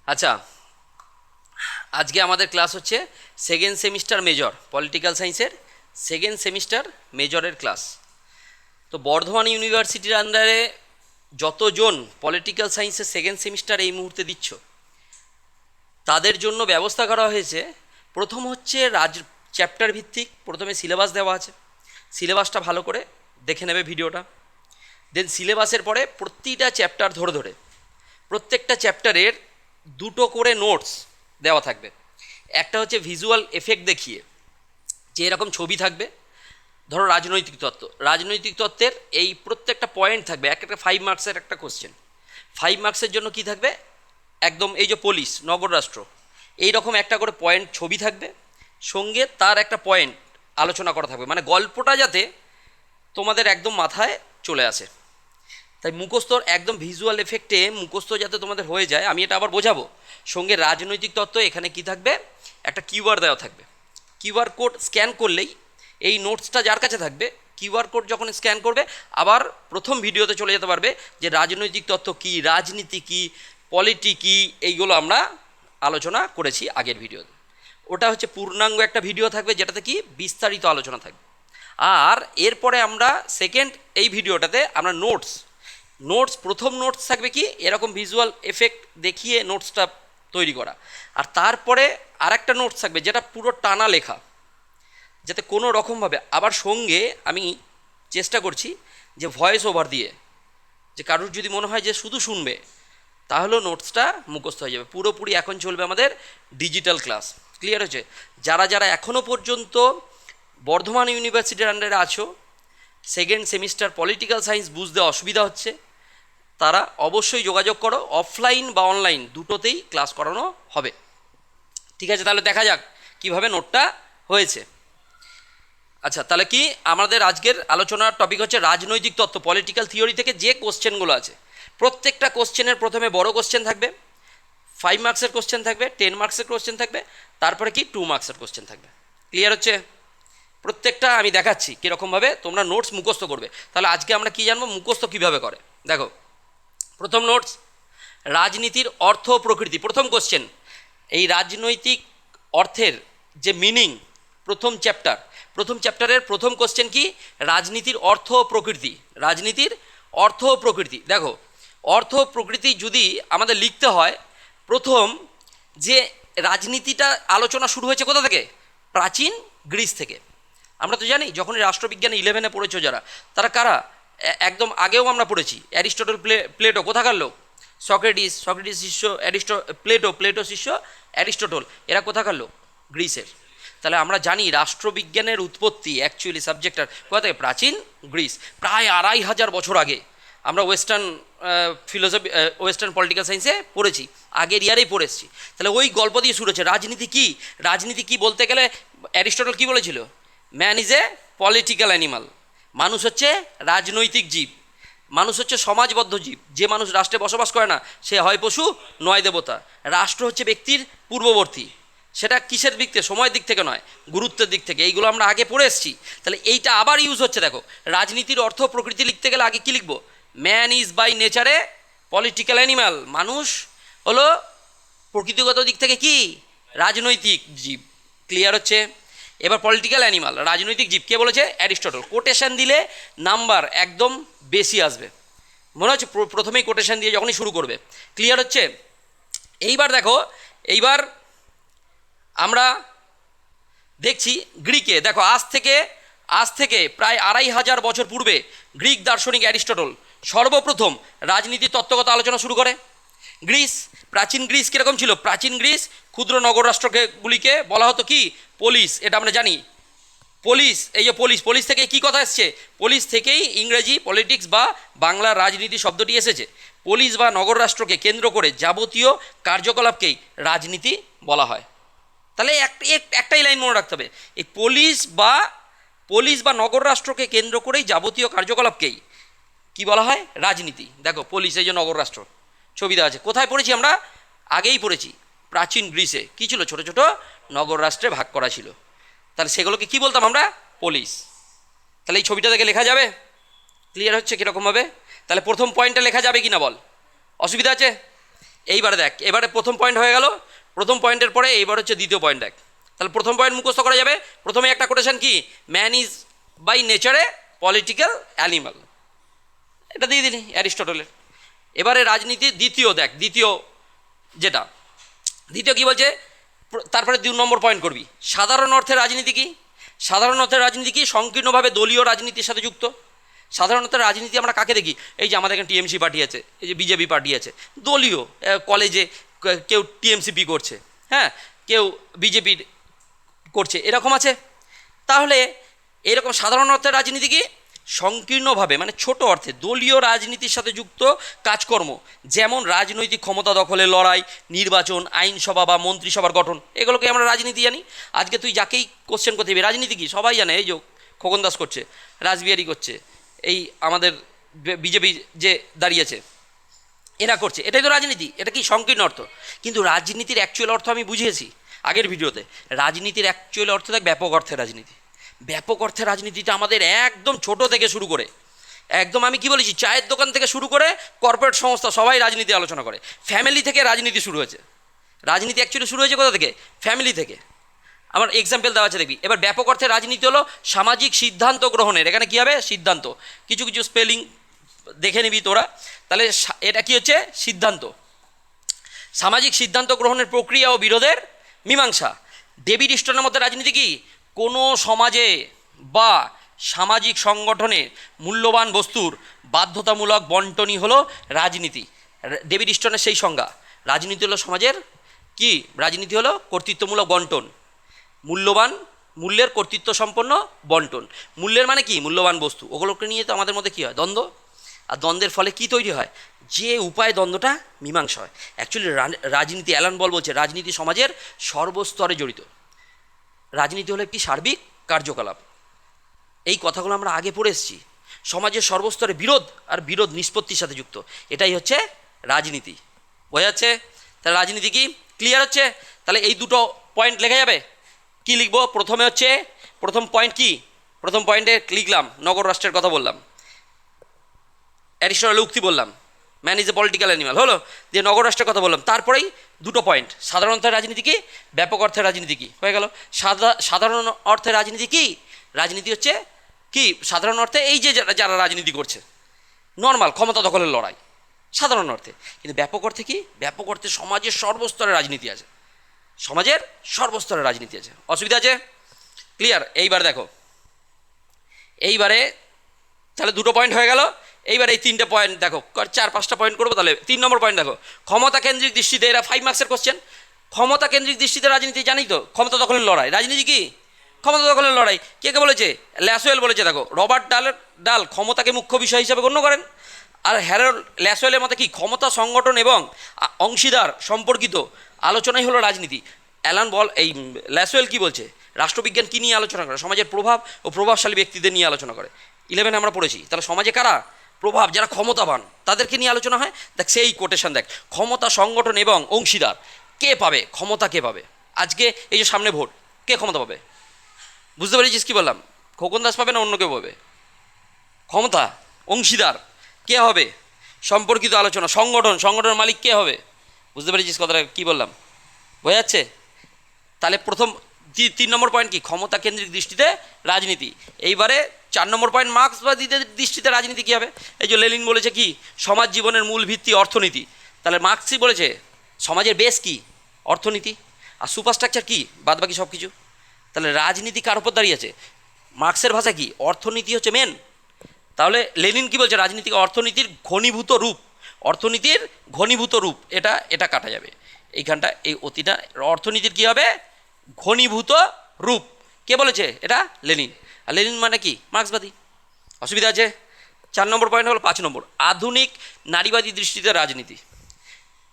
আচ্ছা, আজকে আমাদের ক্লাস হচ্ছে সেকেন্ড সেমিস্টার মেজর পলিটিক্যাল সায়েন্সের সেকেন্ড সেমিস্টার মেজরের ক্লাস। তো বর্ধমান ইউনিভার্সিটির আন্ডারে যতজন পলিটিক্যাল সায়েন্সের সেকেন্ড সেমিস্টার এই মুহূর্তে দিচ্ছ, তাদের জন্য ব্যবস্থা করা হয়েছে। প্রথম হচ্ছে চ্যাপ্টার ভিত্তিক প্রথমে সিলেবাস দেওয়া আছে, সিলেবাসটা ভালো করে দেখে নেবে ভিডিওটা। দেন সিলেবাসের পরে প্রতিটা চ্যাপ্টার ধরে ধরে প্রত্যেকটা চ্যাপ্টারের দুটো করে নোটস দেওয়া থাকবে। একটা হচ্ছে ভিজুয়াল এফেক্ট দেখিয়ে, যে এরকম ছবি থাকবে, ধরো রাজনৈতিক তত্ত্বের এই প্রত্যেকটা পয়েন্ট থাকবে, এক একটা 5 মার্কসের একটা কোশ্চেন। 5 মার্কসের জন্য কি থাকবে, একদম এই যে পুলিশ, নগর রাষ্ট্র, এই রকম একটা করে পয়েন্ট ছবি থাকবে, সঙ্গে তার একটা পয়েন্ট আলোচনা করা থাকবে, মানে গল্পটা যাতে তোমাদের একদম মাথায় চলে আসে। তাই মুখস্থর একদম ভিজুয়াল এফেক্টে মুখস্থ যাতে তোমাদের হয়ে যায়, আমি এটা আবার বোঝাবো। সঙ্গে রাজনৈতিক তত্ত্ব এখানে কি থাকবে, একটা কিউআর দেওয়া থাকবে। কিউআর কোড স্ক্যান করলেই এই নোটসটা যার কাছে থাকবে, কিউআর কোড যখন স্ক্যান করবে আবার প্রথম ভিডিওতে চলে যেতে পারবে, যে রাজনৈতিক তত্ত্ব কী, রাজনীতি কী, পলিটি কী, এইগুলো আমরা আলোচনা করেছি আগের ভিডিওতে। ওটা হচ্ছে পূর্ণাঙ্গ একটা ভিডিও থাকবে, যেটাতে কি বিস্তারিত আলোচনা থাকবে। আর এরপরে আমরা সেকেন্ড এই ভিডিওটাতে আমরা নোটস প্রথম নোটস থাকবে কি এরকম ভিজুয়াল এফেক্ট দেখিয়ে নোটসটা তৈরি করা। আর তারপরে আরেকটা নোটস থাকবে যেটা পুরো টানা লেখা, যাতে কোনো রকমভাবে আবার সঙ্গে আমি চেষ্টা করছি যে ভয়েস ওভার দিয়ে, যে কারুর যদি মনে হয় যে শুধু শুনবে, তাহলেও নোটসটা মুখস্থ হয়ে যাবে। পুরোপুরি এখন চলবে আমাদের ডিজিটাল ক্লাস। ক্লিয়ার হচ্ছে? যারা যারা এখনও পর্যন্ত বর্ধমান ইউনিভার্সিটির আন্ডারে আছো, সেকেন্ড সেমিস্টার পলিটিক্যাল সায়েন্স বুঝতে অসুবিধা হচ্ছে, তারা অবশ্যই যোগাযোগ করো। অফলাইন বা অনলাইন দুটোতেই ক্লাস করানো হবে। ঠিক আছে, তাহলে দেখা যাক কিভাবে নোটটা হয়েছে। আচ্ছা, তাহলে কি আমাদের আজকের আলোচনার টপিক হচ্ছে রাজনৈতিক তত্ত্ব, পলিটিক্যাল থিওরি থেকে যে কোশ্চেনগুলো আছে, প্রত্যেকটা কোশ্চেনের প্রথমে বড় কোশ্চেন থাকবে, 5 মার্কসের কোশ্চেন থাকবে, 10 মার্কসের কোশ্চেন থাকবে, তারপরে কি 2 মার্কসের কোশ্চেন থাকবে। ক্লিয়ার হচ্ছে? প্রত্যেকটা আমি দেখাচ্ছি কীরকমভাবে তোমরা নোটস মুখস্থ করবে। তাহলে আজকে আমরা কি জানবো, মুখস্থ কীভাবে করে। দেখো, প্রথম নোটস, রাজনীতির অর্থ ও প্রকৃতি। প্রথম কোশ্চেন, এই রাজনৈতিক অর্থের যে মিনিং, প্রথম চ্যাপ্টারের প্রথম কোশ্চেন কি, রাজনীতির অর্থ ও প্রকৃতি। রাজনীতির অর্থ ও প্রকৃতি। দেখো, অর্থ ও প্রকৃতি যদি আমাদের লিখতে হয়, প্রথম যে রাজনীতিটা আলোচনা শুরু হয়েছে কোথা থেকে, প্রাচীন গ্রিস থেকে। আমরা তো জানি, যখন রাষ্ট্রবিজ্ঞানে 11-এ পড়েছো যারা, তারা কারা, একদম আগেও আমরা পড়েছি, অ্যারিস্টটল, প্লেটো কোথাকার লোক, সক্রেটিস শিষ্য প্লেটো শিষ্য অ্যারিস্টটল, এরা কোথাকার লোক, গ্রিসের। তাহলে আমরা জানি রাষ্ট্রবিজ্ঞানের উৎপত্তি অ্যাকচুয়ালি সাবজেক্টটার কোথা থেকে, প্রাচীন গ্রিস। প্রায় 2500 বছর আগে আমরা ওয়েস্টার্ন পলিটিক্যাল সায়েন্সে পড়েছি, আগের ইয়ারেই পড়ে এসেছি। তাহলে ওই গল্প দিয়ে শুরু হচ্ছে। রাজনীতি কি বলতে গেলে অ্যারিস্টটল কি বলেছিল, man is a political animal. মানুষ হচ্ছে রাজনৈতিক জীব, মানুষ হচ্ছে সমাজবদ্ধ জীব। যে মানুষ রাষ্ট্রে বসবাস করে না, সে হয় পশু নয় দেবতা। রাষ্ট্র হচ্ছে ব্যক্তির পূর্ববর্তী, সেটা কিসের দিক থেকে, সময়ের দিক থেকে নয়, গুরুত্বের দিক থেকে। এইগুলো আমরা আগে পড়ে এসেছি। তাহলে এইটা আবার ইউজ হচ্ছে। দেখো, রাজনীতির অর্থ প্রকৃতি লিখতে গেলে আগে কী লিখবো, man is by nature a political animal. মানুষ হলো প্রকৃতিগত দিক থেকে কি, রাজনৈতিক জীব। ক্লিয়ার হচ্ছে? এবার পলিটিক্যাল অ্যানিমাল, রাজনৈতিক জীব কে বলেছে, অ্যারিস্টটল। কোটেশন দিলে নাম্বার একদম বেশি আসবে, মনে হচ্ছে প্রথমেই কোটেশন দিয়ে যখনই শুরু করবে। ক্লিয়ার হচ্ছে? এইবার দেখো, এইবার আমরা দেখছি গ্রিকে। দেখো, আজ থেকে প্রায় 2500 বছর পূর্বে গ্রিক দার্শনিক অ্যারিস্টটল সর্বপ্রথম রাজনীতির তত্ত্বগত আলোচনা শুরু করে। প্রাচীন গ্রিস কীরকম ছিল, প্রাচীন গ্রিস ক্ষুদ্র নগর রাষ্ট্রগুলিকে বলা হতো কি, পলিস। এটা আমরা জানি। পুলিশ থেকে কি কথা এসছে, পুলিশ থেকেই ইংরেজি পলিটিক্স বা বাংলা রাজনীতি শব্দটি এসেছে। পুলিশ বা নগর রাষ্ট্রকে কেন্দ্র করে যাবতীয় কার্যকলাপকেই রাজনীতি বলা হয়। তাহলে একটাই লাইন মনে রাখতে হবে, এই পুলিশ বা নগর রাষ্ট্রকে কেন্দ্র করেই যাবতীয় কার্যকলাপকেই কি বলা হয়, রাজনীতি। দেখো, পুলিশ, এই যে নগর রাষ্ট্র ছবি দেওয়া আছে, কোথায় পড়েছি আমরা, আগেই পড়েছি, প্রাচীন গ্রিসে কী ছিল, ছোটো ছোটো নগর রাষ্ট্রে ভাগ করা ছিল। তাহলে সেগুলোকে কি বলতাম আমরা, পুলিশ। তাহলে এই ছবিটা দেখে লেখা যাবে? ক্লিয়ার হচ্ছে কীরকমভাবে? তাহলে প্রথম পয়েন্টটা লেখা যাবে কি না বল, অসুবিধা আছে? এইবারে দেখ, এবারে প্রথম পয়েন্ট হয়ে গেল, প্রথম পয়েন্টের পরে এইবার হচ্ছে দ্বিতীয় পয়েন্ট দেখ। তাহলে প্রথম পয়েন্ট মুখস্থ করা যাবে। প্রথমে একটা কোটেশন কি, man is by nature a political animal, এটা দিয়ে দিলি অ্যারিস্টটলের। এবারে রাজনীতি দ্বিতীয় দেখ, দ্বিতীয় যেটা, দ্বিতীয় কী বলছে, তারপরে 2 নম্বর পয়েন্ট করবি, সাধারণ অর্থে রাজনীতি কী। সাধারণ অর্থে রাজনীতি কি, সংকীর্ণভাবে দলীয় রাজনীতির সাথে যুক্ত। সাধারণত রাজনীতি আমরা কাকে দেখি, এই যে আমাদের এখানে টিএমসি পার্টি আছে, এই যে বিজেপি পার্টি আছে, দলীয়। কলেজে কেউ টিএমসিপি করছে, হ্যাঁ, কেউ বিজেপির করছে, এরকম আছে। তাহলে এরকম সাধারণ অর্থে রাজনীতি কি, সংকীর্ণভাবে মানে ছোট অর্থে দলীয় রাজনীতির সাথে যুক্ত কাজকর্ম, যেমন রাজনৈতিক ক্ষমতা দখলের লড়াই, নির্বাচন, আইনসভা বা মন্ত্রিসভার গঠন, এগুলোকে আমরা রাজনীতি জানি। আজকে তুই যাকেই কোশ্চেন করতে দিবি রাজনীতি কি, সবাই জানে। এই যে খোকন দাস করছে, রাসবিহারী করছে, এই আমাদের বিজেপি যে দাঁড়িয়েছে এরা করছে, এটাই তো রাজনীতি। এটা কি সংকীর্ণ অর্থ, কিন্তু রাজনীতির অ্যাকচুয়াল অর্থ আমি বুঝিয়েছি আগের ভিডিওতে। রাজনীতির অ্যাকচুয়াল অর্থ দেখ ব্যাপক অর্থের রাজনীতি। ব্যাপক অর্থের রাজনীতিটা আমাদের একদম ছোট থেকে শুরু করে, একদম আমি কি বলেছি, চায়ের দোকান থেকে শুরু করে কর্পোরেট সংস্থা সবাই রাজনীতি আলোচনা করে। ফ্যামিলি থেকে রাজনীতি শুরু হয়েছে। রাজনীতি অ্যাকচুয়ালি শুরু হয়েছে কোথা থেকে, ফ্যামিলি থেকে। আমার এক্সাম্পল দেওয়া আছে দেখবি। এবার ব্যাপক অর্থে রাজনীতি হলো সামাজিক সিদ্ধান্ত গ্রহণের, এখানে কী হবে সিদ্ধান্ত, কিছু কিছু স্পেলিং দেখে নিবি তোরা। তাহলে এটা কি হচ্ছে, সিদ্ধান্ত, সামাজিক সিদ্ধান্ত গ্রহণের প্রক্রিয়া ও বিরোধের মীমাংসা। ডেভিড স্টোনের মধ্যে রাজনীতি কি, কোনো সমাজে বা সামাজিক সংগঠনে মূল্যবান বস্তুর বাধ্যতামূলক বন্টনই হলো রাজনীতি। ডেভিড স্টোনের সেই সংজ্ঞা, রাজনীতি হলো সমাজের কি, রাজনীতি হলো কর্তৃত্বমূলক বন্টন, মূল্যবান মূল্যের কর্তৃত্ব সম্পন্ন বন্টন। মূল্যের মানে কি, মূল্যবান বস্তু, ওগুলোকে নিয়ে তো আমাদের মধ্যে কী হয়, দ্বন্দ্ব। আর দ্বন্দ্বের ফলে কি তৈরি হয়, যে উপায়ে দ্বন্দ্বটা মীমাংসা হয়। অ্যাকচুয়ালি রাজনীতি, অ্যালান বল বলছে রাজনীতি সমাজের সর্বস্তরে জড়িত। রাজনীতি হলো একটি সার্বিক কার্যকলাপ। এই কথাগুলো আমরা আগে পড়ে এসেছি। সমাজের সর্বস্তরে বিরোধ আর বিরোধ নিষ্পত্তির সাথে যুক্ত, এটাই হচ্ছে রাজনীতি। বোঝা যাচ্ছে? তাহলে রাজনীতি কি ক্লিয়ার হচ্ছে? তাহলে এই দুটো পয়েন্ট লেখা যাবে। কি লিখবো, প্রথমে হচ্ছে প্রথম পয়েন্ট কি, প্রথম পয়েন্টে লিখলাম নগর রাষ্ট্রের কথা বললাম, অ্যারিস্টটলের উক্তি বললাম, man is a political animal হলো, দিয়ে নগর রাষ্ট্রের কথা বললাম। তারপরেই দুটো পয়েন্ট, সাধারণ অর্থের রাজনীতি কি, ব্যাপক অর্থের রাজনীতি কি, হয়ে গেল। সাধারণ অর্থের রাজনীতি কি, রাজনীতি হচ্ছে কি সাধারণ অর্থে এই যে যারা রাজনীতি করছে, নর্মাল ক্ষমতা দখলের লড়াই সাধারণ অর্থে। কিন্তু ব্যাপক অর্থে কি, ব্যাপক অর্থে সমাজের সর্বস্তরে রাজনীতি আছে, সমাজের সর্বস্তরে রাজনীতি আছে। অসুবিধা আছে? ক্লিয়ার? এইবার দেখো, এইবারে তাহলে দুটো পয়েন্ট হয়ে গেল। এইবার এই 3টে পয়েন্ট দেখো, 4-5টা পয়েন্ট করবো। তাহলে 3 নম্বর পয়েন্ট দেখো, ক্ষমতা কেন্দ্রিক দৃষ্টিতে, এরা 5 মার্কসের কোশ্চেন। ক্ষমতা কেন্দ্রিক দৃষ্টিতে রাজনীতি জানি তো, ক্ষমতা দখলের লড়াই। রাজনীতি কি, ক্ষমতা দখলের লড়াই। কে কে বলেছে, ল্যাসওয়েল বলেছে। দেখো, রবার্ট ডাল ক্ষমতাকে মুখ্য বিষয় হিসাবে গণ্য করেন। আর হ্যারল্ড ল্যাসওয়েলের মতে কি, ক্ষমতা সংগঠন এবং অংশীদার সম্পর্কিত আলোচনাই হলো রাজনীতি। অ্যালান বল এই ল্যাসওয়েল কি বলছে, রাষ্ট্রবিজ্ঞান কী নিয়ে আলোচনা করে, সমাজের প্রভাব ও প্রভাবশালী ব্যক্তিদের নিয়ে আলোচনা করে। 11 আমরা পড়েছি। তাহলে সমাজে কারা প্রভাব, যারা ক্ষমতাবান, তাদেরকে নিয়ে আলোচনা হয়। দেখ সেই কোটেশন দেখ, ক্ষমতা সংগঠন এবং অংশীদার, কে পাবে ক্ষমতা, কে পাবে। আজকে এই যে সামনে ভোট, কে ক্ষমতা পাবে, বুঝতে পেরেছিস কি বললাম? খোকন দাস পাবে না অন্য কেউ পাবে ক্ষমতা? অংশীদার কে হবে, সম্পর্কিত আলোচনা, সংগঠনের মালিক কে হবে। বুঝতে পেরেছিস কথাটা কী বললাম? বোঝা যাচ্ছে? তাহলে প্রথম 3 নম্বর পয়েন্ট কি, ক্ষমতা কেন্দ্রিক দৃষ্টিতে রাজনীতি। এইবারে 4 নম্বর পয়েন্ট, মার্ক্সবাদীদের দৃষ্টিতে রাজনীতি কী হবে। এই যে লেনিন বলেছে কি, সমাজ জীবনের মূল ভিত্তি অর্থনীতি। তাহলে মার্ক্সই বলেছে সমাজের বেস কি, অর্থনীতি। আর সুপারস্ট্রাকচার কি, বাদ বাকি সব কিছু। তাহলে রাজনীতি কার উপর দাঁড়িয়েছে, মার্ক্সের ভাষা কি, অর্থনীতি হচ্ছে মেন। তাহলে লেনিন কি বলছে, রাজনীতিকে অর্থনীতির ঘনীভূত রূপ, অর্থনীতির ঘনীভূত রূপ, এটা কাটা যাবে এইখানটা। এই অতিটা অর্থনীতির কী হবে, ঘনীভূত রূপ। কে বলেছে এটা, লেনিন। আর লেনিন মানে কি, মার্ক্সবাদী। অসুবিধা আছে? 4 নম্বর পয়েন্ট হলো 5 নম্বর, আধুনিক নারীবাদী দৃষ্টিতে রাজনীতি।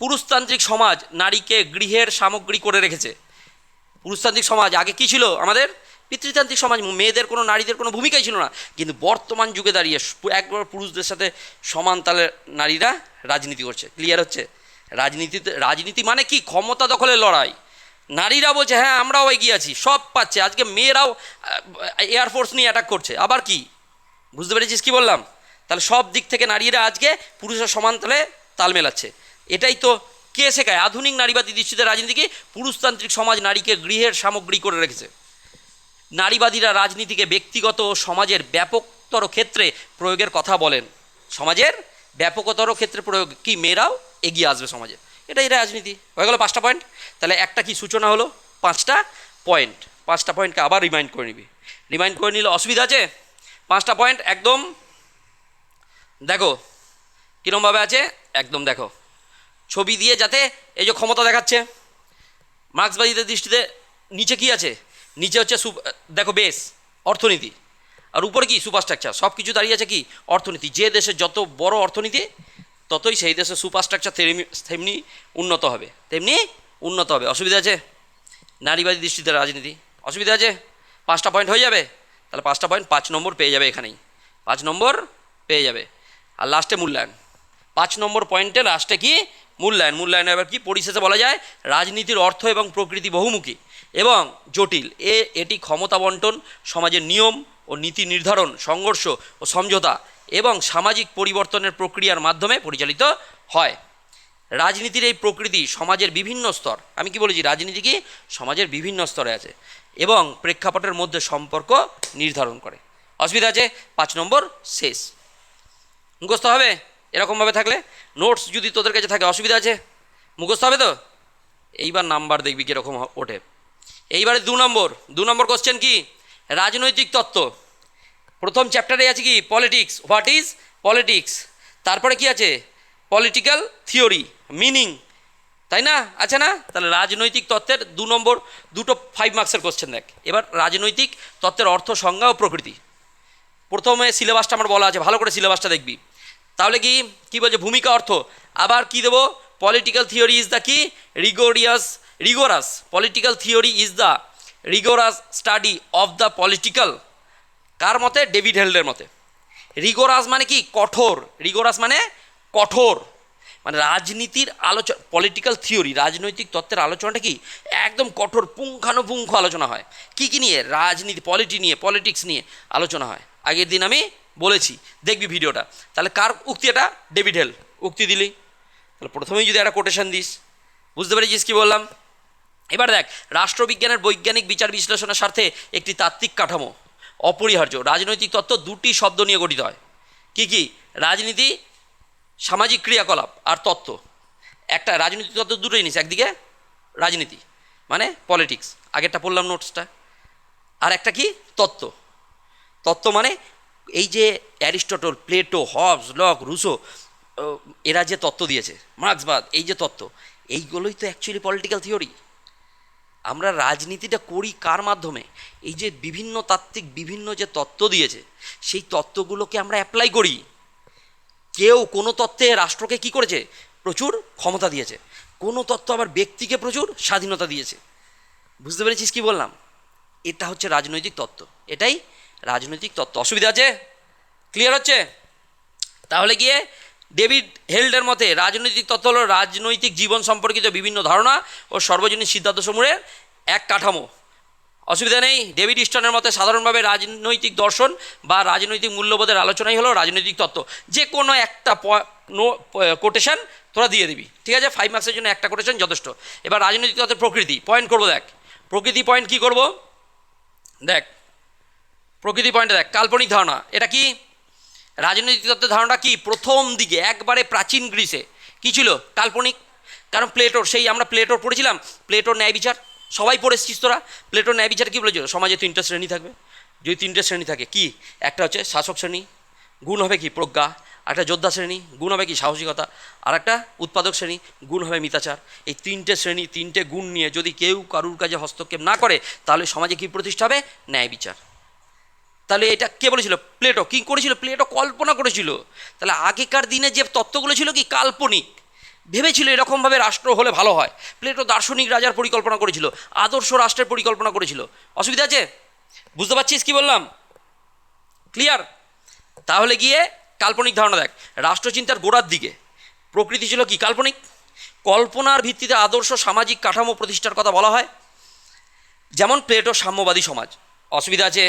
পুরুষতান্ত্রিক সমাজ নারীকে গৃহের সামগ্রী করে রেখেছে। পুরুষতান্ত্রিক সমাজ আগে কী ছিল, আমাদের পিতৃতান্ত্রিক সমাজ, মেয়েদের কোনো, নারীদের কোনো ভূমিকাই ছিল না। কিন্তু বর্তমান যুগে দাঁড়িয়ে একবার পুরুষদের সাথে সমান তালে নারীরা রাজনীতি করছে। ক্লিয়ার হচ্ছে? রাজনীতি মানে কি, ক্ষমতা দখলের লড়াই। নারীরা বলছে হ্যাঁ আমরাও এগিয়ে আছি, সব পাচ্ছে। আজকে মেয়েরাও এয়ারফোর্স নিয়ে অ্যাটাক করছে, আবার কি, বুঝতে পেরেছিস কি বললাম? তাহলে সব দিক থেকে নারীরা আজকে পুরুষের সমান তালে তাল মেলাচ্ছে। এটাই তো কে শেখায়? আধুনিক নারীবাদী দৃষ্টিতে রাজনীতিকে পুরুষতান্ত্রিক সমাজ নারীকে গৃহের সামগ্রী করে রেখেছে। নারীবাদীরা রাজনীতিকে ব্যক্তিগত ও সমাজের ব্যাপকতর ক্ষেত্রে প্রয়োগের কথা বলেন। সমাজের ব্যাপকতর ক্ষেত্রে প্রয়োগ, কি মেয়েরাও এগিয়ে আসবে সমাজে, এটাই রাজনীতি। হয়ে গেল 5টা পয়েন্ট। তাহলে একটা কি সূচনা হলো, 5টা পয়েন্ট। 5টা পয়েন্টকে আবার রিমাইন্ড করে নিবি। রিমাইন্ড করে নিলে অসুবিধা আছে? 5টা পয়েন্ট একদম দেখো কীরমভাবে আছে, একদম দেখো ছবি দিয়ে, যাতে এই যে ক্ষমতা দেখাচ্ছে মার্ক্সবাদীদের দৃষ্টিতে নিচে কি আছে, নিচে হচ্ছে দেখো বেস অর্থনীতি, আর উপরে কি সুপারস্ট্রাকচার। সব কিছু দাঁড়িয়ে আছে কি অর্থনীতি। যে দেশের যত বড় অর্থনীতি ততই সেই দেশের সুপারস্ট্রাকচার তেমনি উন্নত হবে, তেমনি উন্নত হবে। অসুবিধা আছে? নারীবাদী দৃষ্টিতে রাজনীতি, অসুবিধা আছে? 5টা পয়েন্ট হয়ে যাবে। তাহলে 5টা পয়েন্ট 5 নম্বর পেয়ে যাবে এখানেই, 5 নম্বর পেয়ে যাবে। আর লাস্টে মূল্যায়ন, 5 নম্বর পয়েন্টে লাস্টে কি মূল্যায়ন। মূল্যায়ন এবার কি পরিশেষে বলা যায়, রাজনীতির অর্থ এবং প্রকৃতি বহুমুখী এবং জটিল। এটি ক্ষমতা বন্টন, সমাজের নিয়ম ও নীতি নির্ধারণ, সংঘর্ষ ও সমঝোতা এবং সামাজিক পরিবর্তনের প্রক্রিয়ার মাধ্যমে পরিচালিত হয়। রাজনীতির এই প্রকৃতি সমাজের বিভিন্ন স্তর, আমি কি বলেছি, রাজনীতি কি সমাজের বিভিন্ন স্তরে আছে এবং প্রেক্ষাপটের মধ্যে সম্পর্ক নির্ধারণ করে। অসুবিধা আছে? 5 নম্বর শেষ। মুখস্থ হবে এরকমভাবে থাকলে। নোটস যদি তোদের কাছে থাকে, অসুবিধা আছে? মুখস্থ হবে তো? এইবার নাম্বার দেখবি কীরকম ওঠে। এইবারে 2 নম্বর কোশ্চেন কি, রাজনৈতিক তত্ত্ব। প্রথম চ্যাপ্টারে আছে কি পলিটিক্স, হোয়াট ইজ পলিটিক্স। তারপরে কি আছে পলিটিক্যাল থিওরি, মিনিং, তাই না, আছে না? তাহলে রাজনৈতিক তত্ত্বের 2 নম্বর, দুটো 5 মার্কসের কোশ্চেন দেখ। এবার রাজনৈতিক তত্ত্বের অর্থ, সংজ্ঞা ও প্রকৃতি। প্রথমে সিলেবাসটা আমার বলা আছে, ভালো করে সিলেবাসটা দেখবি। তাহলে কি কি বলছে, ভূমিকা, অর্থ। আবার কি দেবো, পলিটিক্যাল থিওরি ইজ দ্য কি rigorous political theory is the rigorous study of the political. কার মতে? ডেভিড হেল্ডের মতে। রিগোরাস মানে কি কঠোর, রিগোরাস মানে কঠোর, মানে রাজনীতির আলোচনা, পলিটিক্যাল থিওরি রাজনৈতিক তত্ত্বের আলোচনাটা কি একদম কঠোর, পুঙ্খানুপুঙ্খ আলোচনা হয়। কি কি নিয়ে? রাজনীতি, পলিটিক্স নিয়ে আলোচনা হয়। আগের দিন আমি বলেছি, দেখবি ভিডিওটা। তাহলে কার উক্তি এটা? ডেভিড হেল উক্তি দিলি। তাহলে প্রথমেই যদি একটা কোটেশন দিস, বুঝতে পেরেছিস কি বললাম? এবার দেখ, রাষ্ট্রবিজ্ঞানের বৈজ্ঞানিক বিচার বিশ্লেষণের স্বার্থে একটি তাত্ত্বিক কাঠামো অপরিহার্য। রাজনৈতিক তত্ত্ব 2টি শব্দ নিয়ে গঠিত হয়। কি কি? রাজনীতি, সামাজিক ক্রিয়াকলাপ আর তত্ত্ব। একটা রাজনৈতিক তত্ত্ব দুটো জিনিস, একদিকে রাজনীতি মানে পলিটিক্স, আগেরটা পড়লাম নোটসটা, আর একটা কি তত্ত্ব। তত্ত্ব মানে এই যে Aristotle, Plato, Hobbes, Locke, Rousseau, এরা যে তত্ত্ব দিয়েছে, মার্ক্সবাদ, এই যে তত্ত্ব, এইগুলোই তো অ্যাকচুয়ালি পলিটিক্যাল থিওরি। আমরা রাজনীতিটা করি কার মাধ্যমে? এই যে বিভিন্ন তাত্ত্বিক বিভিন্ন যে তত্ত্ব দিয়েছে, সেই তত্ত্বগুলোকে আমরা অ্যাপ্লাই করি। কেউ কোনো তত্ত্বে রাষ্ট্রকে কি করেছে? প্রচুর ক্ষমতা দিয়েছে। কোনো তত্ত্ব আবার ব্যক্তিকে প্রচুর স্বাধীনতা দিয়েছে। বুঝতে পেরেছিস কি বললাম? এটা হচ্ছে রাজনৈতিক তত্ত্ব, এটাই রাজনৈতিক তত্ত্ব। অসুবিধা আছে? ক্লিয়ার হচ্ছে? তাহলে গিয়ে ডেভিড হেল্ডের মতে রাজনৈতিক তত্ত্ব হলো রাজনৈতিক জীবন সম্পর্কিত বিভিন্ন ধারণা ও সর্বজনীন সিদ্ধান্তসমূহের এক কাঠামো। অসুবিধা নেই। ডেভিড ইস্টনের মতে সাধারণভাবে রাজনৈতিক দর্শন বা রাজনৈতিক মূল্যবোধের আলোচনাই হলো রাজনৈতিক তত্ত্ব। যে কোনো একটা কোটেশন তোরা দিয়ে দিবি, ঠিক আছে? 5 মার্কসের জন্য একটা কোটেশন যথেষ্ট। এবার রাজনৈতিক তত্ত্বের প্রকৃতি পয়েন্ট করবো। দেখ প্রকৃতি পয়েন্ট কি করব, দেখ প্রকৃতি পয়েন্টে দেখ, কাল্পনিক ধারণা। এটা কি রাজনৈতিক তত্ত্বের ধারণা? কি প্রথম দিকে একবারে প্রাচীন গ্রিসে কী ছিল? কাল্পনিক। কারণ প্লেটোর, সেই আমরা প্লেটোর পড়েছিলাম, প্লেটোর ন্যায় বিচার সবাই পড়ে এসেছিস তোরা। প্লেটোর ন্যায় বিচার কী বলেছিল? সমাজে 3টে শ্রেণী থাকবে। যদি 3টে শ্রেণী থাকে, কি একটা হচ্ছে শাসক শ্রেণী, গুণ হবে কি প্রজ্ঞা। একটা যোদ্ধা শ্রেণী, গুণ হবে কি সাহসিকতা। আর একটা উৎপাদক শ্রেণী, গুণ হবে মিতাচার। এই 3টে শ্রেণী, 3টে গুণ নিয়ে যদি কেউ কারুর কাজে হস্তক্ষেপ না করে, তাহলে সমাজে কী প্রতিষ্ঠা হবে? ন্যায় বিচার। তাহলে এটা কে বলেছিল? প্লেটো। কী করেছিল? প্লেটো কল্পনা করেছিল। তাহলে আগেকার দিনে যে তত্ত্বগুলো ছিল কি কাল্পনিক, ভেবেছিল এরকমভাবে রাষ্ট্র হলে ভালো হয়। প্লেটো দার্শনিক রাজার পরিকল্পনা করেছিল, আদর্শ রাষ্ট্রের পরিকল্পনা করেছিল। অসুবিধা আছে? বুঝতে পারছিস কি বললাম? ক্লিয়ার? তাহলে গিয়ে কাল্পনিক ধারণা দেখ। রাষ্ট্রচিন্তার গোড়ার দিকে প্রকৃতি ছিল কি কাল্পনিক। কল্পনার ভিত্তিতে আদর্শ সামাজিক কাঠামো প্রতিষ্ঠার কথা বলা হয়, যেমন প্লেটোর সাম্যবাদী সমাজ। অসুবিধা আছে?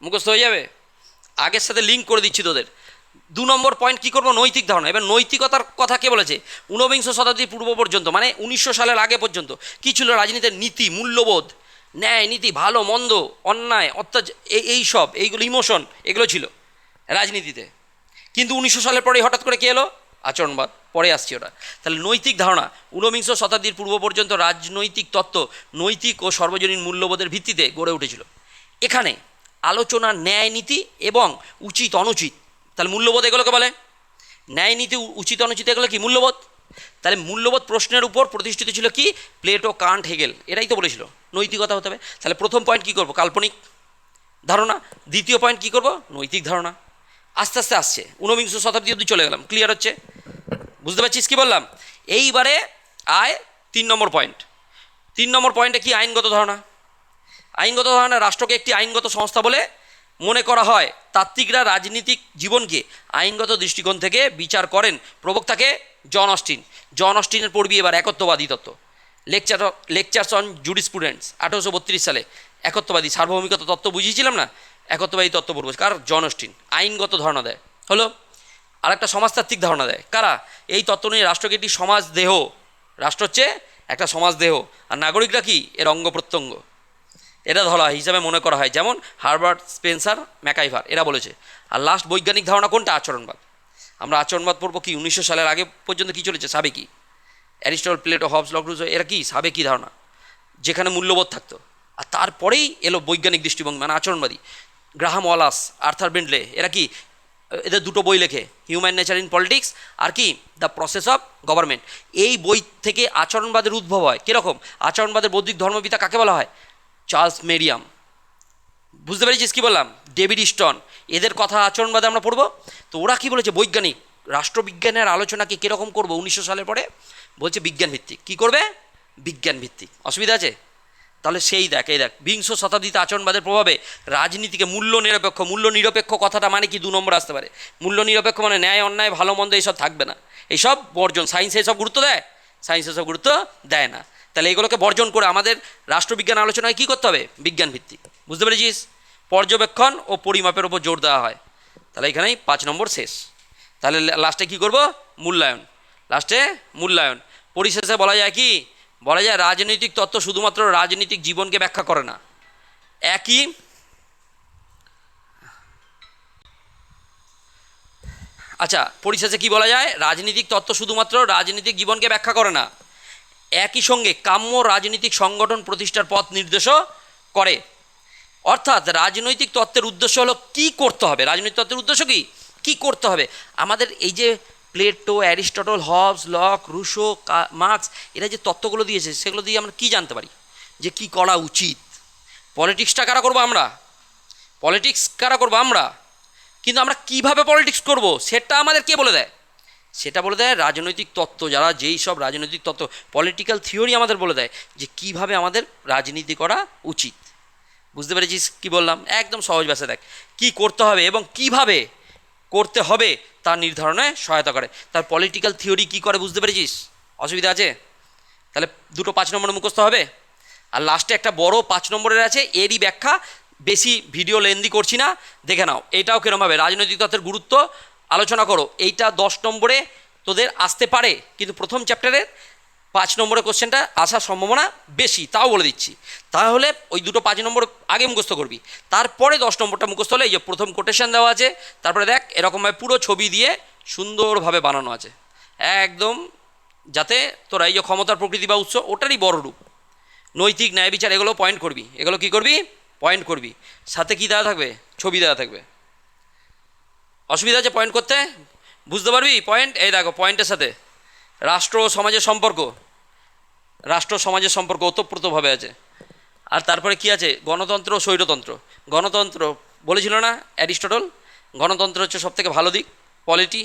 মুখস্থ হয়ে যাবে। আগের সাথে লিঙ্ক করে দিচ্ছি তোদের, নম্বর পয়েন্ট কী করবো, নৈতিক ধারণা। এবার নৈতিকতার কথা কে বলেছে? ঊনবিংশ শতাব্দীর পূর্ব পর্যন্ত, মানে 1900 সালের আগে পর্যন্ত কী ছিল রাজনীতির নীতি, মূল্যবোধ, ন্যায় নীতি, ভালো মন্দ, অন্যায় অত্যাচার, এইগুলো ইমোশন, এগুলো ছিল রাজনীতিতে। কিন্তু 1900 সালের পরেই হঠাৎ করে কী এলো? আচরণবাদ। পরে আসছি ওটা। তাহলে নৈতিক ধারণা, ঊনবিংশ শতাব্দীর পূর্ব পর্যন্ত রাজনৈতিক তত্ত্ব নৈতিক ও সর্বজনীন মূল্যবোধের ভিত্তিতে গড়ে উঠেছিল। এখানে আলোচনা ন্যায় নীতি এবং উচিত অনুচিত, তাহলে মূল্যবোধ এগুলোকে বলে। ন্যায় নীতি উচিত অনুচিত এগুলো কি? মূল্যবোধ। তাহলে মূল্যবোধ প্রশ্নের উপর প্রতিষ্ঠিত ছিল কি? প্লেটো, কান্ট, হেগেল, এরাই তো বলেছিল নৈতিকতা হতে হবে। তাহলে প্রথম পয়েন্ট কী করবো? কাল্পনিক ধারণা। দ্বিতীয় পয়েন্ট কী করবো? নৈতিক ধারণা। আস্তে আস্তে আসছে, ঊনবিংশ শতাব্দী অবধি চলে গেলাম, ক্লিয়ার হচ্ছে? বুঝতে পারছিস কী বললাম? এইবারে আয় 3 নম্বর পয়েন্ট। 3 নম্বর পয়েন্টে কি? আইনগত ধারণা। আইনগত ধারণা, রাষ্ট্রকে একটি আইনগত সংস্থা বলে মনে করা হয়। তাত্ত্বিকরা রাজনীতিক জীবনকে আইনগত দৃষ্টিকোণ থেকে বিচার করেন। প্রবক্তাকে জন অস্টিন। জন অস্টিনের পড়বি এবার একত্ববাদী তত্ত্ব, লেকচারস অন জুরিসপ্রুডেন্স, 1832 সালে। একত্ববাদী সার্বভৌমিকতা তত্ত্ব বুঝিয়েছিলাম না, একত্ববাদী তত্ত্ব পড়বো। কার? John Austen. আইনগত ধারণা দেয় হলো। আরেকটা সমাজতাত্ত্বিক ধারণা দেয় কারা? এই তত্ত্ব নিয়ে রাষ্ট্রকে একটি সমাজ দেহ, রাষ্ট্র হচ্ছে একটা সমাজ দেহ, আর নাগরিকরা কি? এর অঙ্গ প্রত্যঙ্গ, এটা ধরা হিসাবে মনে করা হয়। যেমন হার্বার্ট স্পেন্সার, ম্যাকাইভার, এরা বলেছে। আর লাস্ট বৈজ্ঞানিক ধারণা কোনটা? আচরণবাদ। আমরা আচরণবাদ পড়বো কি? 1900 সালের আগে পর্যন্ত কী চলেছে? সাবেকি। Aristotle, Plato, Hobbes, Locke, Rousseau, এরা কি? সাবেকি ধারণা, যেখানে মূল্যবোধ থাকতো। আর তারপরেই এলো বৈজ্ঞানিক দৃষ্টিভঙ্গি, মানে আচরণবাদী। গ্রাহাম ওয়ালাস, আর্থার বেন্টলে, এরা কি? এদের দুটো বই লেখে, হিউম্যান নেচার ইন পলিটিক্স আর কি দ্য প্রসেস অফ গভর্নমেন্ট। এই বই থেকে আচরণবাদের উদ্ভব হয়। কীরকম? আচরণবাদের বৌদ্ধিক ধর্মপিতা কাকে বলা হয়? Charles Merriam. বুঝতে পেরেছিস কী বললাম? ডেভিড স্টন, এদের কথা আচরণবাদে আমরা পড়বো। তো ওরা কী বলেছে? বৈজ্ঞানিক রাষ্ট্রবিজ্ঞানের আলোচনাকে কীরকম করবো 1900 সালের পরে? বলছে বিজ্ঞান ভিত্তিক। কী করবে? বিজ্ঞান ভিত্তিক। অসুবিধা আছে? তাহলে সেই দেখ, এই দেখ, বিংশ শতাব্দীতে আচরণবাদের প্রভাবে রাজনীতিকে মূল্য নিরপেক্ষ। মূল্য নিরপেক্ষ কথাটা মানে কি? 2 নম্বর আসতে পারে। মূল্য নিরপেক্ষ মানে ন্যায় অন্যায় ভালো মন্দ এইসব থাকবে না, এইসব বর্জন। সায়েন্স এইসব গুরুত্ব দেয়? সায়েন্স এসব গুরুত্ব দেয় না। তাহলে এগুলোকে বর্জন করে আমাদের রাষ্ট্রবিজ্ঞান আলোচনায় কী করতে হবে? বিজ্ঞান ভিত্তিক। বুঝতে পেরেছিস? পর্যবেক্ষণ ও পরিমাপের ওপর জোর দেওয়া হয়। তাহলে এখানেই 5 নম্বর শেষ। তাহলে লাস্টে কী করব? মূল্যায়ন। লাস্টে মূল্যায়ন। পরিশেষে বলা যায় কি? বলা যায় রাজনৈতিক তত্ত্ব শুধুমাত্র রাজনৈতিক জীবনকে ব্যাখ্যা করে না। একই আচ্ছা, পরিশেষে কি বলা যায়? রাজনৈতিক তত্ত্ব শুধুমাত্র রাজনৈতিক জীবনকে ব্যাখ্যা করে না, একই সঙ্গে কাম্য রাজনৈতিক সংগঠন প্রতিষ্ঠার পথ নির্দেশও করে। অর্থাৎ রাজনৈতিক তত্ত্বের উদ্দেশ্য হলো কী করতে হবে। রাজনৈতিক তত্ত্বের উদ্দেশ্য কি? কী করতে হবে আমাদের? এই যে Plato, Aristotle, Hobbes, Locke, Rousseau, Marx, এরা যে তত্ত্বগুলো দিয়েছে সেগুলো দিয়ে আমরা কী জানতে পারি? যে কী করা উচিত। পলিটিক্সটা কারা করবো? আমরা। পলিটিক্স কারা করবো? আমরা। কিন্তু আমরা কীভাবে পলিটিক্স করব সেটা আমাদের কে বলে দেয়? সেটা বলে দেয় রাজনৈতিক তত্ত্ব। যারা যেই সব রাজনৈতিক তত্ত্ব, পলিটিক্যাল থিওরি আমাদের বলে দেয় যে কীভাবে আমাদের রাজনীতি করা উচিত। বুঝতে পেরেছিস কী বললাম? একদম সহজ ভাষায় দেখ কী করতে হবে এবং কিভাবে করতে হবে তার নির্ধারণে সহায়তা করে। তার পলিটিক্যাল থিওরি কী করে বুঝতে পেরেছিস? অসুবিধা আছে? তাহলে দুটো 5 নম্বরে মুখস্থ হবে। আর লাস্টে একটা বড় 5 নম্বরের আছে, এরই ব্যাখ্যা। বেশি ভিডিও লেন্দি করছি না, দেখে নাও। এটাও কীরমভাবে রাজনৈতিক তত্ত্বের গুরুত্ব আলোচনা করো। এইটা 10 নম্বরে তোদের আসতে পারে, কিন্তু প্রথম চ্যাপ্টারের 5 নম্বরের কোশ্চেনটা আসার সম্ভাবনা বেশি, তাও বলে দিচ্ছি। তাহলে ওই দুটো 5 নম্বর আগে মুখস্থ করবি, তারপরে 10 নম্বরটা মুখস্থ হলে এই যে প্রথম কোটেশন দেওয়া আছে, তারপরে দেখ এরকমভাবে পুরো ছবি দিয়ে সুন্দরভাবে বানানো আছে একদম, যাতে তোরা এই যে ক্ষমতার প্রকৃতি বা উৎস, ওটারই বড় রূপ। নৈতিক, ন্যায় বিচার, এগুলো পয়েন্ট করবি। এগুলো কী করবি? পয়েন্ট করবি। সাথে কী দেওয়া থাকবে? ছবি দেওয়া থাকবে। অসুবিধা আছে পয়েন্ট করতে? বুঝতে পারবি পয়েন্ট? এই দেখো পয়েন্টের সাথে রাষ্ট্র ও সমাজের সম্পর্ক, রাষ্ট্র সমাজের সম্পর্ক ওতপ্রোতভাবে আছে। আর তারপরে কি আছে? গণতন্ত্র ও স্বৈরতন্ত্র। গণতন্ত্র বলেছিল না অ্যারিস্টটল, গণতন্ত্র হচ্ছে সবথেকে ভালো দিক, পলিটি।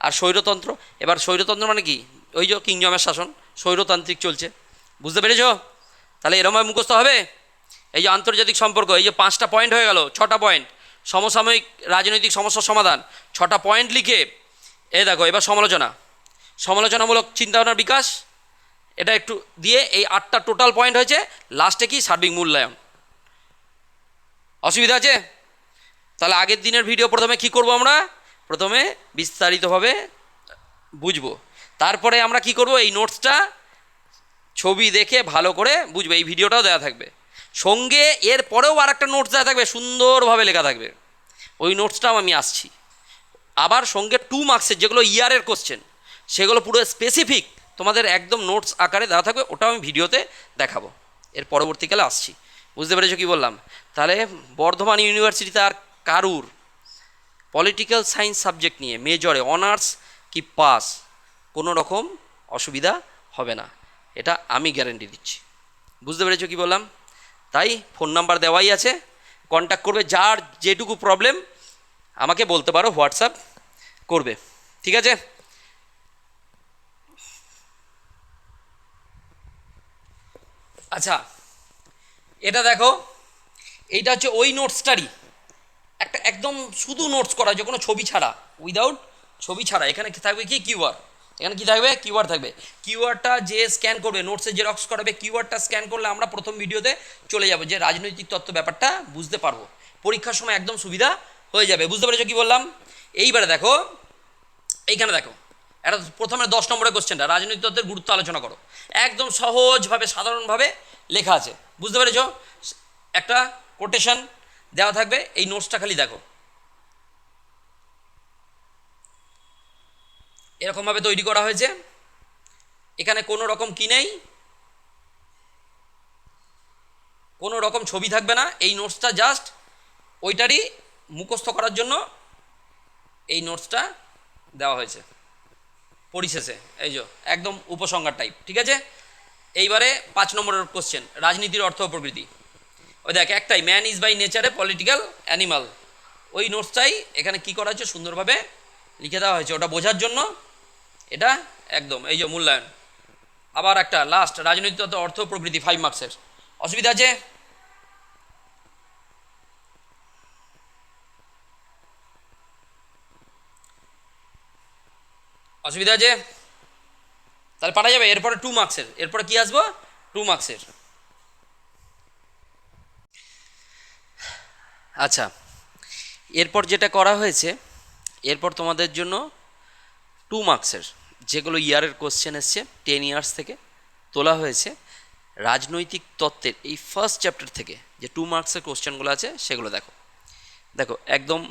আর স্বৈরতন্ত্র, এবার স্বৈরতন্ত্র মানে কি? ওই যে কিংজমের শাসন, স্বৈরতান্ত্রিক চলছে। বুঝতে পেরেছ? তাহলে এরমভাবে মুখস্থ হবে। এই যে আন্তর্জাতিক সম্পর্ক, এই যে 5টা পয়েন্ট হয়ে গেল, 6টা পয়েন্ট। সমসাময়িক রাজনৈতিক সমস্যার সমাধান, 6টা পয়েন্ট লিখে এই দেখো এবার সমালোচনা, সমালোচনামূলক চিন্তাভাবনার বিকাশ, এটা একটু দিয়ে এই 8টা টোটাল পয়েন্ট হয়েছে। লাস্টে কি? সার্বিক মূল্যায়ন। অসুবিধা আছে? তাহলে আগের দিনের ভিডিও প্রথমে কি করব আমরা? প্রথমে বিস্তারিতভাবে বুঝবো, তারপরে আমরা কি করব, এই নোটসটা ছবি দেখে ভালো করে বুঝবে। এই ভিডিওটাও দেওয়া থাকবে, সঙ্গে এর পরেও আর একটা নোটস দেওয়া থাকবে, সুন্দরভাবে লেখা থাকবে। ওই নোটসটাও আমি আসছি। আবার সঙ্গে 2 মার্কসের যেগুলো ইয়ারের কোশ্চেন, সেগুলো পুরো স্পেসিফিক তোমাদের একদম নোটস আকারে দেওয়া থাকবে, ওটাও আমি ভিডিওতে দেখাবো। এর পরবর্তীকালে আসছি। বুঝতে পেরেছো কি বললাম? তাহলে বর্ধমান ইউনিভার্সিটিতে আর কারুর পলিটিক্যাল সায়েন্স সাবজেক্ট নিয়ে মেজরে অনার্স কি পাস কোনো রকম অসুবিধা হবে না, এটা আমি গ্যারেন্টি দিচ্ছি। বুঝতে পেরেছো কি বললাম? তাই ফোন নাম্বার দেওয়াই আছে, কন্ট্যাক্ট করবে, যার যেটুকু প্রবলেম আমাকে বলতে পারো, হোয়াটসঅ্যাপ করবে, ঠিক আছে? আচ্ছা, এটা দেখো, এইটা হচ্ছে ওই নোটসটারই একটা একদম শুধু নোটস করা, যে কোনো ছবি ছাড়া, উইদাউট ছবি ছাড়া। এখানে থাকবে কি কিউআর, এখানে কি থাকবে কিউআর থাকবে। কিউআরটা যে স্ক্যান করবে, নোটসে জেরক্স করাবে, কিউআরটা স্ক্যান করলে আমরা প্রথম ভিডিওতে চলে যাব, যে রাজনৈতিক তত্ত্ব ব্যাপারটা বুঝতে পারবো, পরীক্ষার সময় একদম সুবিধা হয়ে যাবে। বুঝতে পেরেছো কি বললাম? এইবারে দেখো, এইখানে দেখো, এটা প্রথমে 10 নম্বরের কোশ্চেনটা, রাজনৈতিক তত্ত্বের গুরুত্ব আলোচনা করো। একদম সহজভাবে সাধারণভাবে লেখা আছে, বুঝতে পেরেছো? একটা কোটেশন দেওয়া থাকবে, এই নোটসটা খালি দেখো, এরকমভাবে তৈরি করা হয়েছে। এখানে কোনো রকম কি নেই, কোনো রকম ছবি থাকবে না। এই নোটসটা জাস্ট ওইটারই মুখস্থ করার জন্য এই নোটসটা দেওয়া হয়েছে পরিশেষে, এই যে একদম উপসংহার টাইপ, ঠিক আছে? এইবারে 5 নম্বরের কোশ্চেন, রাজনীতির অর্থ ও প্রকৃতি। ওই দেখ, একটাই, man is by nature a political animal. ওই নোটসটাই এখানে কি করা হয়েছে, সুন্দরভাবে লিখে দেওয়া হয়েছে, ওটা বোঝার জন্য। এটা একদম এই যে মূল্যায়ন। আবার একটা লাস্ট, রাজনৈতিক তত্ত্ব অর্থ ও প্রকৃতি, 5 মার্কসের। অসুবিধা আছে? অসুবিধা আছে? তাহলে পারা যাবে। এরপরে 2 মার্কসের, এরপরে কি আসবো, 2 মার্কসের। আচ্ছা, এরপর যেটা করা হয়েছে, এরপর তোমাদের জন্য 2 মার্কসের যেগুলো ইয়ারের কোশ্চেন এসছে 10 ইয়ার্স থেকে তোলা হয়েছে, রাজনৈতিক তত্ত্বের এই ফার্স্ট চ্যাপ্টার থেকে যে 2 মার্কসের কোশ্চেনগুলো আছে সেগুলো দেখো। দেখো একদম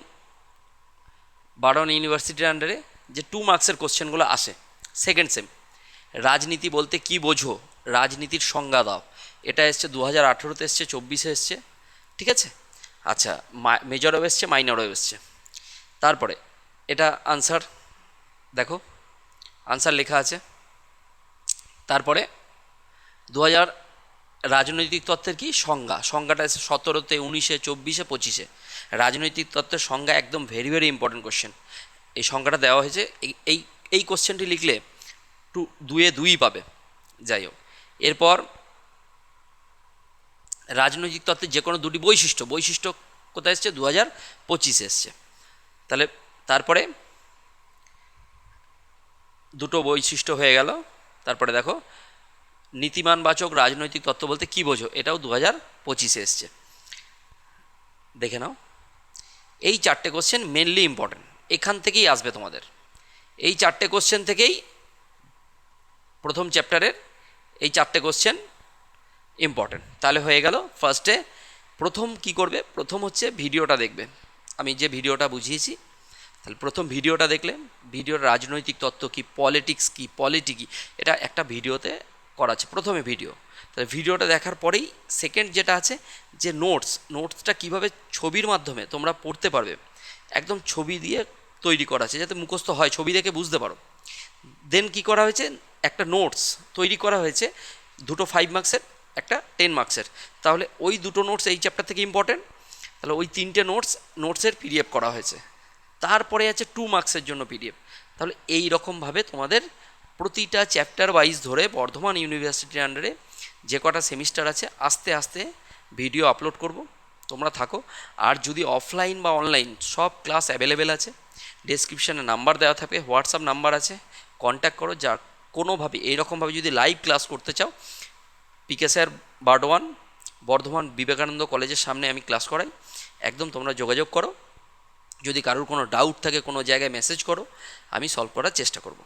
বারণ ইউনিভার্সিটির আন্ডারে যে 2 মার্কসের কোশ্চেনগুলো আসে, সেকেন্ড সেম, রাজনীতি বলতে কি বোঝো, রাজনীতির সংজ্ঞা দাও। এটা এসছে 2018-তে এসছে, 24-এ এসছে, ঠিক আছে? আচ্ছা, মেজরও এসছে, মাইনরও এসছে। তারপরে এটা আনসার, দেখো আনসার লেখা আছে। তারপরে 2000 রাজনৈতিক তত্ত্বের কি সংজ্ঞা, সংজ্ঞাটা এসে 17-তে, 19-এ, 24-এ, 25-এ। রাজনৈতিক তত্ত্বের সংজ্ঞা একদম ভেরি ভেরি ইম্পর্টেন্ট কোশ্চেন, এই সংজ্ঞাটা দেওয়া হয়েছে। এই এই কোশ্চেনটি লিখলে 2-এ 2ই পাবে। যাই হোক, এরপর রাজনৈতিক তত্ত্বের যে কোনো 2টি বৈশিষ্ট্য, বৈশিষ্ট্য কোথায় এসছে, 2025-এ এসছে। তাহলে তারপরে 2টো বৈশিষ্ট্য হয়ে গেল। তারপরে দেখো, নীতিমানবাচক রাজনৈতিক তত্ত্ব বলতে কী বোঝো, এটাও 2025-এ এসছে, দেখে নাও। এই 4টে কোশ্চেন মেনলি ইম্পর্টেন্ট, এখান থেকেই আসবে তোমাদের। এই 4টে কোশ্চেন থেকেই প্রথম চ্যাপ্টারের এই 4টে কোশ্চেন ইম্পর্টেন্ট। তাহলে হয়ে গেল ফার্স্টে। প্রথম কি করবে, প্রথম হচ্ছে ভিডিওটা দেখবে, আমি যে ভিডিওটা বুঝিয়েছি। তাহলে প্রথম ভিডিওটা দেখলে, ভিডিওর রাজনৈতিক তত্ত্ব কি, পলিটিক্স কি, পলিটি কি, এটা একটা ভিডিওতে করা আছে, প্রথমে ভিডিও। তাহলে ভিডিওটা দেখার পরেই সেকেন্ড যেটা আছে, যে নোটসটা কীভাবে ছবির মাধ্যমে তোমরা পড়তে পারবে, একদম ছবি দিয়ে তৈরি করা আছে, যাতে মুখস্থ হয়, ছবি দেখে বুঝতে পারো। দেন কি করা হয়েছে, একটা নোটস তৈরি করা হয়েছে, 2টো 5 মার্কসের, একটা 10 মার্কসের। তাহলে ওই 2টো নোটস এই চ্যাপ্টার থেকে ইম্পর্টেন্ট, তাহলে ওই 3টে নোটসের পিডিএফ করা হয়েছে। তারপরে আছে 2 মার্কসের জন্য পিডিএফ। তাহলে এই রকমভাবে তোমাদের প্রতিটা চ্যাপ্টার ওয়াইজ ধরে বর্ধমান ইউনিভার্সিটির আন্ডারে যে কটা সেমিস্টার আছে, আস্তে আস্তে ভিডিও আপলোড করব, তোমরা থাকো। আর যদি অফলাইন বা অনলাইন সব ক্লাস অ্যাভেলেবেল আছে, ডেসক্রিপশানে নাম্বার দেওয়া থাকবে, হোয়াটসঅ্যাপ নাম্বার আছে, কন্ট্যাক্ট করো। যা কোনোভাবে এইরকমভাবে যদি লাইভ ক্লাস করতে চাও, পিকে স্যার বারডোয়ান, বর্ধমান বিবেকানন্দ কলেজের সামনে আমি ক্লাস করাই, একদম তোমরা যোগাযোগ করো। যদি কারোর কোনো ডাউট থাকে কোনো জায়গায় মেসেজ করো, আমি সলভ করার চেষ্টা করব।